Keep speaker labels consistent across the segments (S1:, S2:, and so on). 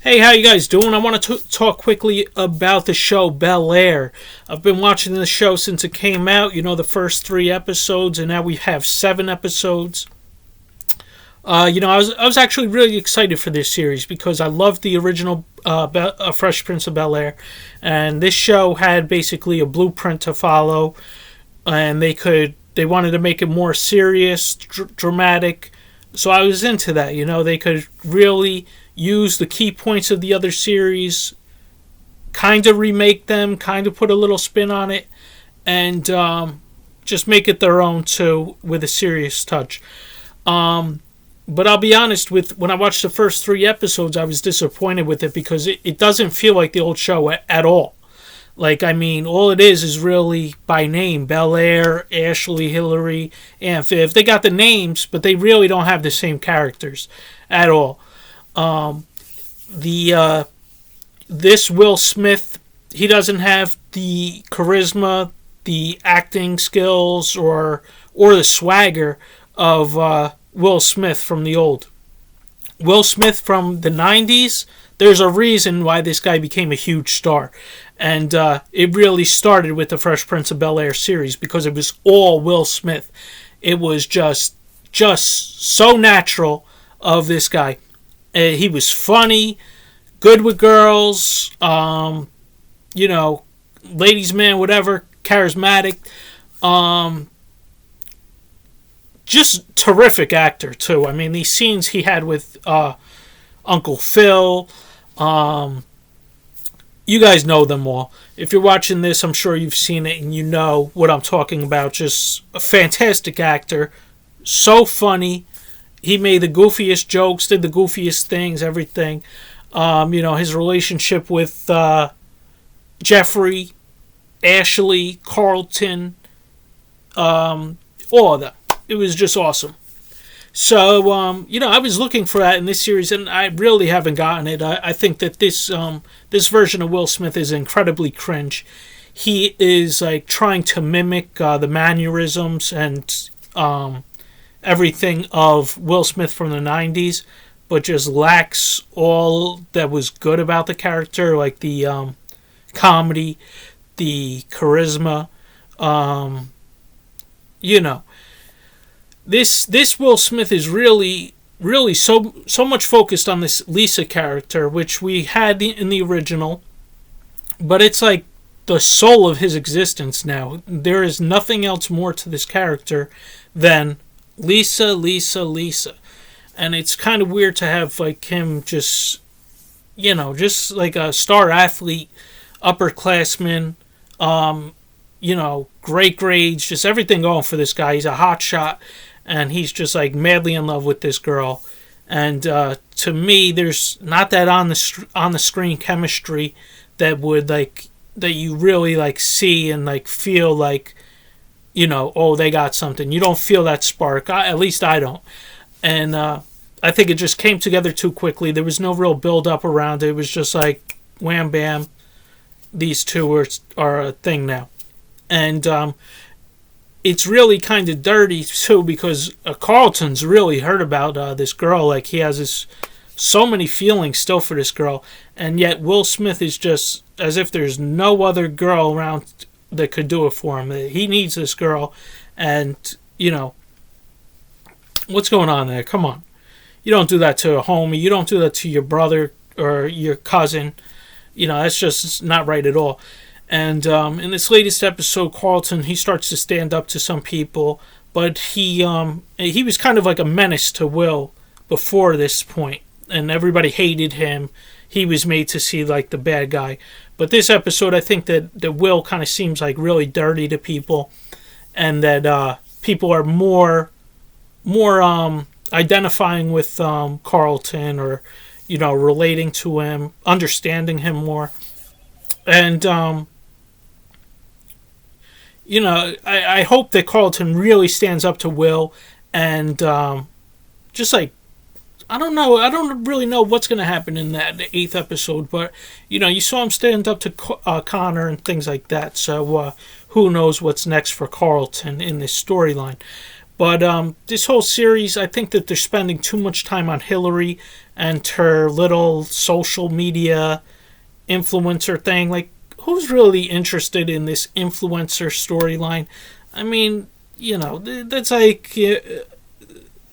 S1: Hey, how you guys doing? I want to talk quickly about the show Bel-Air. I've been watching the show since it came out, the first 3 episodes, and now we have 7 episodes. I was actually really excited for this series because I loved the original Fresh Prince of Bel-Air, and this show had basically a blueprint to follow, and they wanted to make it more serious, dramatic, so I was into that. They could really use the key points of the other series, kind of remake them, kind of put a little spin on it, and just make it their own too, with a serious touch. But I'll be honest, when I watched the first 3 episodes, I was disappointed with it because it doesn't feel like the old show at all. All it is really by name: Bel-Air, Ashley, Hillary, and Viv. They got the names, but they really don't have the same characters at all. This Will Smith, he doesn't have the charisma, the acting skills, or the swagger of Will Smith from the old. Will Smith from the 90s, there's a reason why this guy became a huge star. And it really started with the Fresh Prince of Bel-Air series because it was all Will Smith. It was just so natural of this guy. He was funny, good with girls, ladies' man, whatever, charismatic. Just terrific actor, too. I mean, these scenes he had with Uncle Phil, you guys know them all. If you're watching this, I'm sure you've seen it and you know what I'm talking about. Just a fantastic actor, so funny. He made the goofiest jokes, did the goofiest things, everything. His relationship with Jeffrey, Ashley, Carlton, all of that. It was just awesome. So, I was looking for that in this series, and I really haven't gotten it. I think that this version of Will Smith is incredibly cringe. He is trying to mimic the mannerisms and everything of Will Smith from the 90s, but just lacks all that was good about the character, like the comedy, the charisma, This Will Smith is really so much focused on this Lisa character, which we had in the original, but it's like the soul of his existence now. There is nothing else more to this character than Lisa. And it's kind of weird to have him just like a star athlete, upperclassman, great grades, just everything going for this guy. He's a hot shot, and he's just madly in love with this girl. And to me, there's not that on the screen chemistry that would that you really see and feel oh, they got something. You don't feel that spark. At least I don't. And I think it just came together too quickly. There was no real build up around it. It was just wham bam, these two are a thing now. And it's really kind of dirty too because Carlton's really hurt about this girl. He has so many feelings still for this girl, and yet Will Smith is just as if there's no other girl around that could do it for him. He needs this girl, and what's going on there? Come on, you don't do that to a homie. You don't do that to your brother or your cousin. That's just not right at all. And in this latest episode, Carlton, he starts to stand up to some people, but he was kind of like a menace to Will before this point, and everybody hated him. He was made to see the bad guy. But this episode, I think that Will kind of seems really dirty to people, and that people are more identifying with Carlton, or relating to him, understanding him more. And I hope that Carlton really stands up to Will, and just I don't know. I don't really know what's going to happen in the 8th episode, but you saw him stand up to Connor and things like that. So who knows what's next for Carlton in this storyline? But this whole series, I think that they're spending too much time on Hillary and her little social media influencer thing. Like, who's really interested in this influencer storyline? I mean, that's like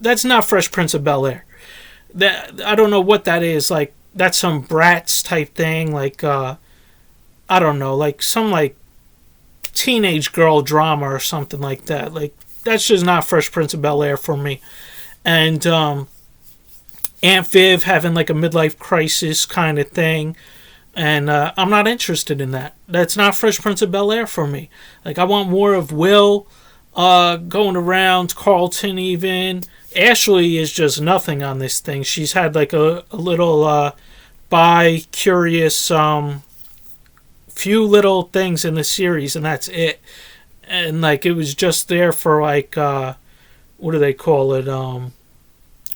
S1: that's not Fresh Prince of Bel-Air. That, I don't know what that is. Like, that's some Bratz type thing. Like, I don't know, like some like teenage girl drama or something like that. Like, that's just not Fresh Prince of Bel-Air for me. And Aunt Viv having like a midlife crisis kind of thing. And I'm not interested in that. That's not Fresh Prince of Bel-Air for me. Like, I want more of Will going around, Carlton even. Ashley is just nothing on this thing. She's had like a little bi-curious few little things in the series, and that's it. And like, it was just there for like what do they call it,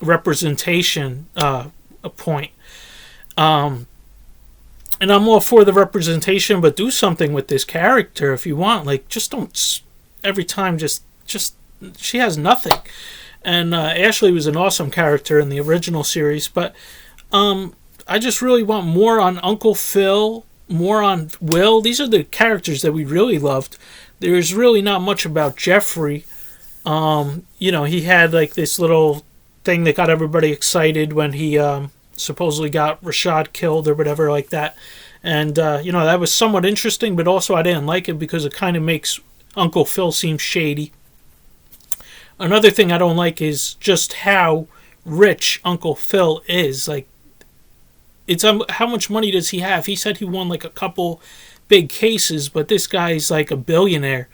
S1: representation, a point. And I'm all for the representation, but do something with this character if you want. Like, just don't every time just she has nothing. And Ashley was an awesome character in the original series, but I just really want more on Uncle Phil, more on Will. These are the characters that we really loved. There's really not much about Jeffrey. He had like this little thing that got everybody excited when he supposedly got Rashad killed or whatever like that. And, that was somewhat interesting, but also I didn't like it because it kind of makes Uncle Phil seem shady. Another thing I don't like is just how rich Uncle Phil is. Like, it's how much money does he have? He said he won like a couple big cases, but this guy's like a billionaire.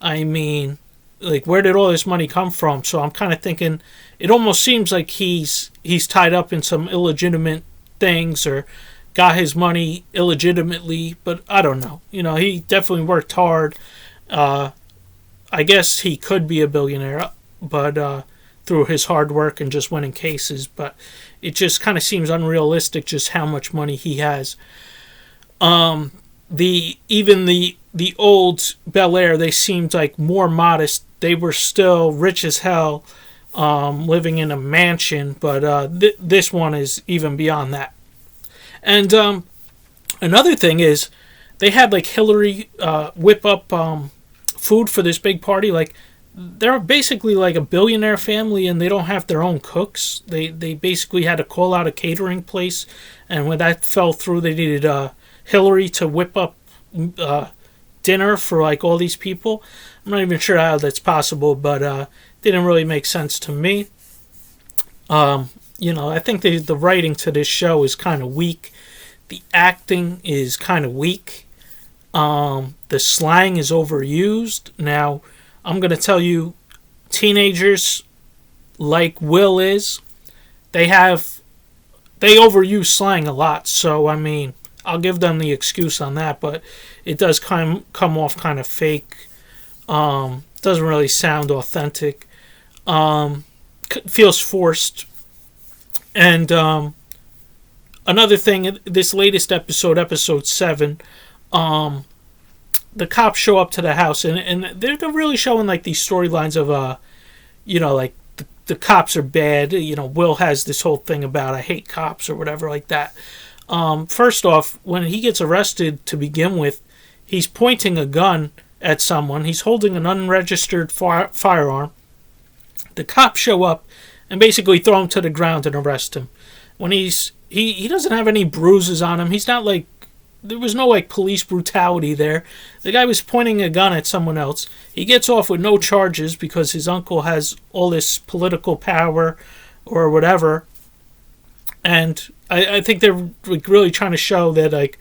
S1: I mean, like, where did all this money come from? So I'm kind of thinking it almost seems like he's tied up in some illegitimate things or got his money illegitimately, but I don't know. He definitely worked hard. I guess he could be a billionaire, but through his hard work and just winning cases, but it just kind of seems unrealistic just how much money he has. The old Bel-Air, they seemed like more modest. They were still rich as hell, living in a mansion, but this one is even beyond that. And another thing is, they had like Hillary whip up food for this big party. Like, they're basically like a billionaire family, and they don't have their own cooks. They basically had to call out a catering place, and when that fell through, they needed Hillary to whip up dinner for like all these people. I'm not even sure how that's possible, but didn't really make sense to me. I think the writing to this show is kind of weak. The acting is kind of weak. The slang is overused. Now, I'm going to tell you, teenagers like Will is, they overuse slang a lot. So, I mean, I'll give them the excuse on that, but it does come off kind of fake. Doesn't really sound authentic. Feels forced. And another thing, this latest episode, episode 7, the cops show up to the house, and they're really showing like these storylines of like the cops are bad. Will has this whole thing about I hate cops or whatever like that. First off, when he gets arrested to begin with, he's pointing a gun at someone. He's holding an unregistered firearm. The cops show up and basically throw him to the ground and arrest him. When he doesn't have any bruises on him. He's not like, there was no like police brutality there. The guy was pointing a gun at someone else. He gets off with no charges because his uncle has all this political power or whatever. And I think they're like really trying to show that, like,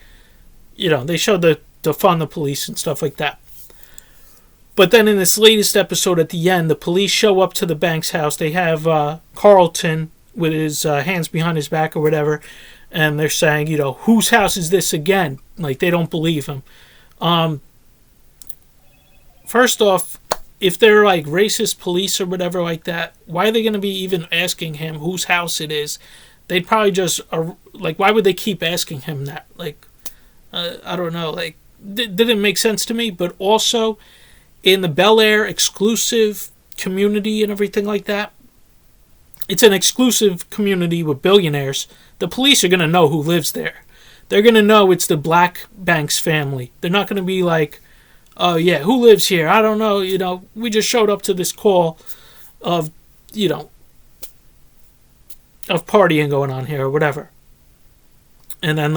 S1: they show the defund the police and stuff like that. But then in this latest episode at the end, the police show up to the Banks house. They have Carlton with his hands behind his back or whatever. And they're saying, whose house is this again? Like, they don't believe him. First off, if they're like racist police or whatever like that, why are they going to be even asking him whose house it is? They'd probably just, like, why would they keep asking him that? Like, I don't know. Like, didn't make sense to me. But also, in the Bel-Air exclusive community and everything like that. It's an exclusive community with billionaires. The police are going to know who lives there. They're going to know it's the Black Banks family. They're not going to be like, oh, yeah, who lives here? I don't know. We just showed up to this call of, of partying going on here or whatever. And then,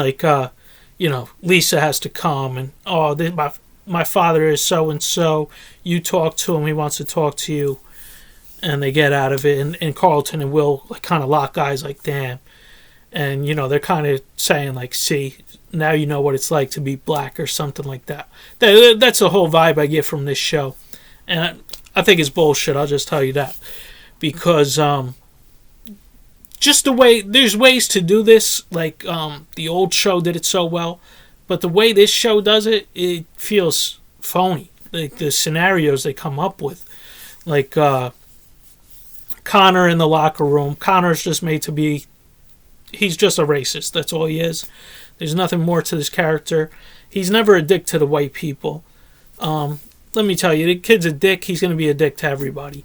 S1: Lisa has to come and, my father is so-and-so. You talk to him. He wants to talk to you. And they get out of it. And Carlton and Will kind of lock eyes like, damn. And, they're kind of saying, like, see, now you know what it's like to be black or something like that. That's the whole vibe I get from this show. And I think it's bullshit. I'll just tell you that. Because just the way, there's ways to do this. Like, the old show did it so well. But the way this show does it, it feels phony. Like, the scenarios they come up with. Like, Connor in the locker room. Connor's just made to be... He's just a racist. That's all he is. There's nothing more to this character. He's never a dick to the white people. Let me tell you, the kid's a dick. He's going to be a dick to everybody.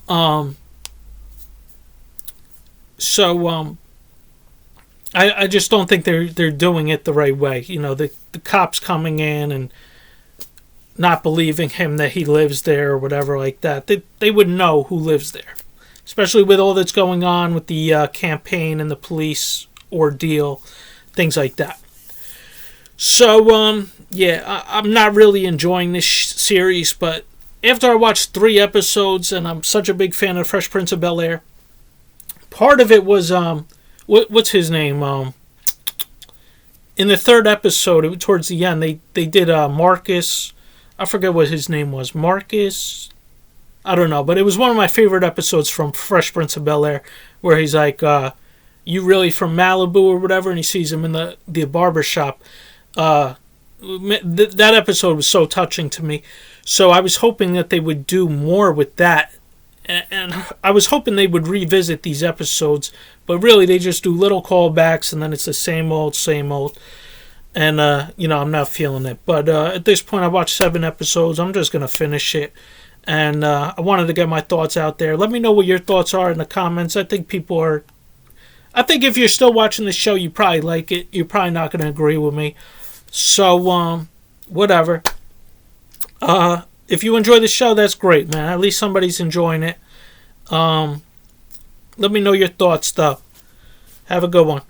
S1: I just don't think they're doing it the right way. The cops coming in and not believing him that he lives there or whatever like that. They would know who lives there. Especially with all that's going on with the campaign and the police ordeal, things like that. So, I'm not really enjoying this series, but after I watched 3 episodes, and I'm such a big fan of Fresh Prince of Bel-Air, part of it was, what's his name? In the 3rd episode, towards the end, they did Marcus, I forget what his name was, Marcus... I don't know, but it was one of my favorite episodes from Fresh Prince of Bel-Air, where he's like, you really from Malibu or whatever, and he sees him in the barber shop. That episode was so touching to me. So I was hoping that they would do more with that. And I was hoping they would revisit these episodes, but really they just do little callbacks, and then it's the same old, same old. And, I'm not feeling it. But at this point, I watched 7 episodes. I'm just going to finish it. And I wanted to get my thoughts out there. Let me know what your thoughts are in the comments. I think if you're still watching the show, you probably like it. You're probably not going to agree with me. So, whatever. If you enjoy the show, that's great, man. At least somebody's enjoying it. Let me know your thoughts, though. Have a good one.